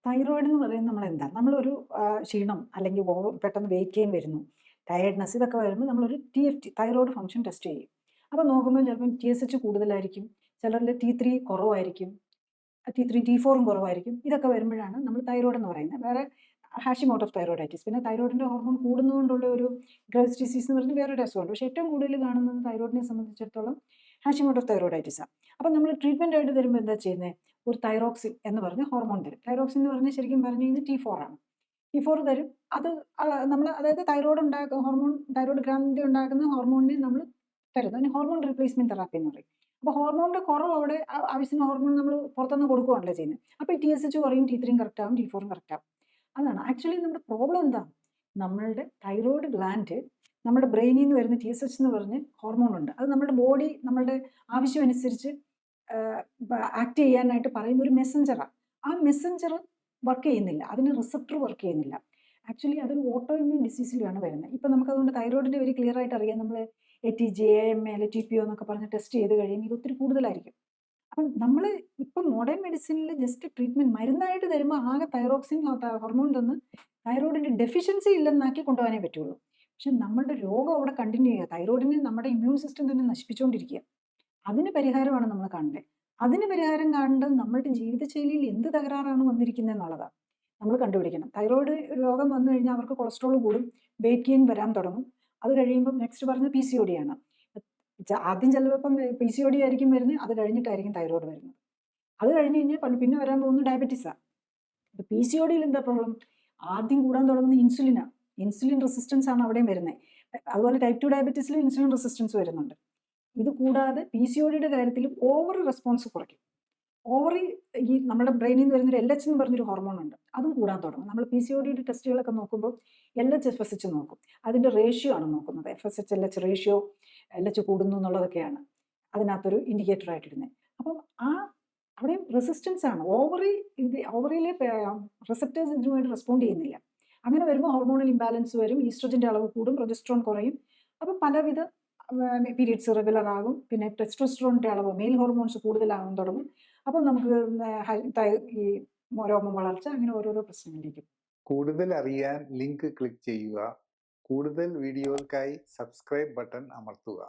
Thyroid എന്ന് പറയുന്നത് നമ്മളെന്താ? നമ്മളൊരു ക്ഷീണം അല്ലെങ്കിൽ പെട്ടെന്ന് വെയിറ്റ് ഗെയിൻ വരുന്നു, ടയർഡ്നെസ് ഇതൊക്കെ വരുമ്പോൾ നമ്മളൊരു TFT തൈറോയ്ഡ് ഫംഗ്ഷൻ ടെസ്റ്റ് ചെയ്യും. അപ്പോൾ നോക്കുമ്പോൾ ചിലപ്പം TSH കൂടുതലായിരിക്കും, ചിലരിൽ T3 കുറവായിരിക്കും, T3, T4ഉം കുറവായിരിക്കും. ഇതൊക്കെ വരുമ്പോഴാണ് നമ്മൾ തൈറോയ്ഡ് എന്ന് പറയുന്നത്. വേറെ ഹാഷിമോട്ടോ തൈറോയിഡൈറ്റിസ്. പിന്നെ തൈറോയിഡിന്റെ ഹോർമോൺ കൂടുന്നതുകൊണ്ടുള്ള ഒരു ഗേൾസ് ഡിസീസ് എന്ന് പറഞ്ഞ് വേറൊരു അസുഖമുണ്ട്. പക്ഷേ ഏറ്റവും കൂടുതൽ കാണുന്നത് തൈറോയിഡിനെ സംബന്ധിച്ചിടത്തോളം ഹാഷിമോട്ടോ തൈറോയിഡൈറ്റിസാണ്. അപ്പോൾ നമ്മൾ ട്രീറ്റ്മെന്റ് ആയിട്ട് തരുമ്പോൾ എന്താ ചെയ്യുന്നത്? ഒരു തൈറോക്സിൻ എന്ന് പറഞ്ഞ ഹോർമോൺ തരും. തൈറോക്സിൻ എന്ന് പറഞ്ഞാൽ ശരിക്കും പറഞ്ഞു കഴിഞ്ഞാൽ T4 ആണ്. T4 തരും. അത് നമ്മൾ അതായത് തൈറോയ്ഡ് ഗ്രാന്ഥി ഉണ്ടാക്കുന്ന ഹോർമോണിനെ നമ്മൾ തരുന്നു. അതിന് ഹോർമോൺ റീപ്ലേസ്മെന്റ് തെറാപ്പി എന്ന് പറയും. അപ്പോൾ ഹോർമോണിന്റെ കുറവ് അവിടെ ആവശ്യത്തിന് ഹോർമോൺ നമ്മൾ പുറത്തുനിന്ന് കൊടുക്കുകയാണല്ലോ ചെയ്യുന്നത്. അപ്പോൾ ഈ TSH കുറയും, T3 കറക്റ്റ് ആവും, T4 കറക്റ്റ് ആവും. അതാണ് ആക്ച്വലി നമ്മുടെ പ്രോബ്ലം എന്താ? നമ്മളുടെ തൈറോയ്ഡ് ഗ്ലാൻഡ് നമ്മുടെ ബ്രെയിനിൽ നിന്ന് വരുന്ന TSH എന്ന് പറഞ്ഞ് ഹോർമോൺ ഉണ്ട്. അത് നമ്മുടെ ബോഡി നമ്മളുടെ ആവശ്യമനുസരിച്ച് ആക്ട് ചെയ്യാനായിട്ട് പറയുന്ന ഒരു മെസ്സഞ്ചറാണ്. ആ മെസ്സഞ്ചർ വർക്ക് ചെയ്യുന്നില്ല. അതിന് റിസപ്റ്റർ വർക്ക് ചെയ്യുന്നില്ല. ആക്ച്വലി അതൊരു ഓട്ടോ ഇമ്മ്യൂൺ ഡിസീസിലാണ് വരുന്നത്. ഇപ്പം നമുക്കതുകൊണ്ട് തൈറോയിഡിന്റെ വെരി ക്ലിയർ ആയിട്ട് അറിയാം. നമ്മൾ ATG, AMA, TPO എന്നൊക്കെ പറഞ്ഞ് ടെസ്റ്റ് ചെയ്ത് കഴിയുമ്പോൾ ഇത് ഒത്തിരി കൂടുതലായിരിക്കും. അപ്പം നമ്മൾ ഇപ്പം മോഡേൺ മെഡിസിനിൽ ജസ്റ്റ് ട്രീറ്റ്മെന്റ് മരുന്നായിട്ട് തരുമ്പോൾ ആകെ തൈറോക്സിൻ ഹോർമോൺ തന്ന് തൈറോയിഡിന്റെ ഡെഫിഷ്യൻസി ഇല്ലെന്നാക്കി കൊണ്ടുപോകാനേ പറ്റുള്ളൂ. പക്ഷെ നമ്മുടെ രോഗം അവിടെ കണ്ടിന്യൂ ചെയ്യുക. തൈറോയിഡിനെ നമ്മുടെ ഇമ്മ്യൂൺ സിസ്റ്റം തന്നെ നശിപ്പിച്ചുകൊണ്ടിരിക്കുക. അതിന് പരിഹാരമാണ് നമ്മൾ കാണേണ്ടത്. അതിന് പരിഹാരം കാണേണ്ടത് നമ്മളുടെ ജീവിതശൈലിയിൽ എന്ത് തകരാറാണ് വന്നിരിക്കുന്നത് എന്നുള്ളതാണ് നമ്മൾ കണ്ടുപിടിക്കണം. തൈറോയിഡ് രോഗം വന്നു കഴിഞ്ഞാൽ അവർക്ക് കൊളസ്ട്രോൾ കൂടും, വെയിറ്റ് ഗെയിൻ വരാൻ തുടങ്ങും. അത് കഴിയുമ്പം നെക്സ്റ്റ് പറഞ്ഞത് PCOD ആണ്. ആദ്യം ചിലപ്പം PCOD ആയിരിക്കും വരുന്നത്, അത് കഴിഞ്ഞിട്ടായിരിക്കും തൈറോയിഡ് വരുന്നത്. അത് കഴിഞ്ഞ് കഴിഞ്ഞാൽ പിന്നെ വരാൻ പോകുന്നത് ഡയബറ്റീസാണ്. PCODയിൽ എന്താ പ്രോബ്ലം? ആദ്യം കൂടാൻ തുടങ്ങുന്നത് ഇൻസുലിനാണ്. ഇൻസുലിൻ റെസിസ്റ്റൻസ് ആണ് അവിടെയും വരുന്നത്. അതുപോലെ ടൈപ്പ് 2 ഡയബറ്റീസിലും ഇൻസുലിൻ റെസിസ്റ്റൻസ് വരുന്നുണ്ട്. ഇത് കൂടാതെ PCODയുടെ കാര്യത്തിൽ ഓവർ റെസ്പോൺസ് കുറയ്ക്കും. ഓവറി ഈ നമ്മുടെ ബ്രെയിനിൽ നിന്ന് വരുന്നൊരു LH എന്ന് പറഞ്ഞൊരു ഹോർമോൺ ഉണ്ട്. അതും കൂടാൻ തുടങ്ങും. നമ്മൾ PCODയുടെ ടെസ്റ്റുകളൊക്കെ നോക്കുമ്പോൾ LH, FSH നോക്കും. അതിന്റെ റേഷ്യോ ആണ് നോക്കുന്നത്. FSH LH റേഷ്യോ, LH കൂടുന്നു എന്നുള്ളതൊക്കെയാണ് അതിനകത്തൊരു ഇൻഡിക്കേറ്റർ ആയിട്ട് ഇടുന്നത്. അപ്പം അവിടെയും റെസിസ്റ്റൻസ് ആണ്. ഓവറിയിലെ റിസപ്റ്റേഴ്സ് ഇതിനുമായിട്ട് റെസ്പോണ്ട് ചെയ്യുന്നില്ല. അങ്ങനെ വരുമ്പോൾ ഹോർമോണൽ ഇംബാലൻസ് വരും, ഈസ്ട്രജന്റെ അളവ് കൂടും, പ്രൊജസ്ട്രോൺ കുറയും. അപ്പം പലവിധ പീരിയഡ്സ് ഇറഗുലർ ആകും. പിന്നെ ടെസ്റ്റോസ്റ്ററോണിന്റെ അളവ്, മെയിൽ ഹോർമോൺസ് കൂടുതലാകാൻ തുടങ്ങും. അപ്പം നമുക്ക് ഈ രോമ വളർച്ച അങ്ങനെ ഓരോരോ പ്രശ്നങ്ങളിലേക്കും. കൂടുതൽ അറിയാൻ ലിങ്ക് ക്ലിക്ക് ചെയ്യുക. കൂടുതൽ വീഡിയോകൾക്കായി സബ്സ്ക്രൈബ് ബട്ടൺ അമർത്തുക.